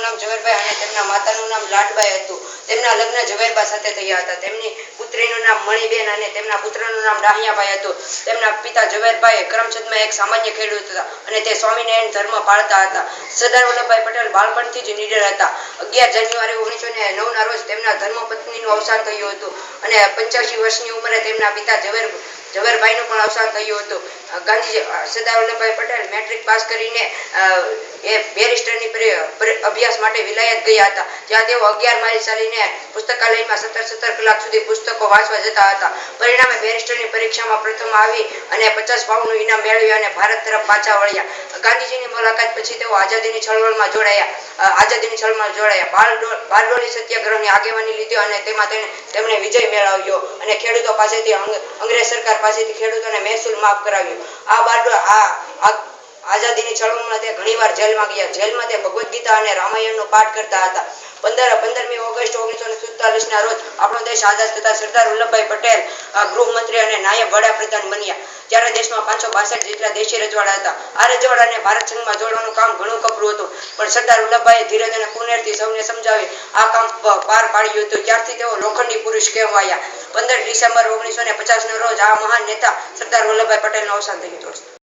નામ ઝવેરભાઈ અને તેમના માતાનું નામ લાડબાઈ હતું. તેમના લગ્ન ઝવેરબા સાથે થયા હતા. તેમની પુત્રીનું નામ મણીબેન અને તેમના પુત્રનું નામ ડાહિયાભાઈ હતું. તેમના પિતા ઝવેરભાઈ કરમચંદમાં એક સામાન્ય ખેડૂત હતા અને તે સ્વામિનારાયણ ધર્મ પાળતા હતા. સરદાર વલ્લભભાઈ પટેલ બાળપણથી જ નીડર હતા. 11 જાન્યુઆરી 1909 ના રોજ તેમના ધર્મપત્નીનું અવસાન થયું હતું અને 85 વર્ષની ઉંમરે તેમના પિતા ઝવેરભાઈનું પણ અવસાન થયું હતું. સરદાર વલ્લભભાઈ પટેલ મેટ્રિક પાસ કરીને બેરિસ્ટરની અભ્યાસ માટે વિલાયત ગયા હતા. જ્યાં તેઓ 11 માઇલ ચાલીને પુસ્તકાલયમાં 17 કલાક સુધી પુસ્તકો વાંચવા જતા હતા. પરિણામે બેરિસ્ટરની પરીક્ષામાં પ્રથમ આવી અને 50 પાઉન્ડનું ઇનામ મેળવ્યું અને ભારત તરફ પાછા વળ્યા. ગાંધીજીની મુલાકાત પછી તેઓ આઝાદીની ચળવળમાં જોડાયા. બારડોલી સત્યાગ્રહની આગેવાની લીધી અને તેમાં તેમણે વિજય મેળવ્યો અને ખેડૂતો પાસેથી અંગ્રેજ સરકાર પાસેથી ખેડૂતોને મહેસૂલ માફ કરાવ્યો. આઝાદીની ચળવળમાં તે ઘણીવાર જેલમાં ગયા. જેલમાં તે ભગવદ્ ગીતા અને રામાયણનો પાઠ કરતા હતા. 15મી ઓગસ્ટ 1947 ના રોજ આપણો દેશ આઝાદ થતા સરદાર વલ્લભભાઈ પટેલ ગૃહમંત્રી અને નાયબ વડાપ્રધાન બન્યા. ત્યારે દેશમાં 562 જેટલા દેશી રજવાડા હતા. આ રજવાડાને ભારત સંઘમાં જોડવાનું કામ ઘણું કપરું હતું, પણ સરદાર વલ્લભભાઈએ ધીરજ અને કુનેરથી સૌને સમજાવી આ કામ પાર પાડ્યું હતું. ત્યારથી તેઓ લોખંડી પુરુષ કહેવાયા. 15 ડિસેમ્બર 1950 ના રોજ આ મહાન નેતા સરદાર વલ્લભભાઈ પટેલનું અવસાન થયું હતું.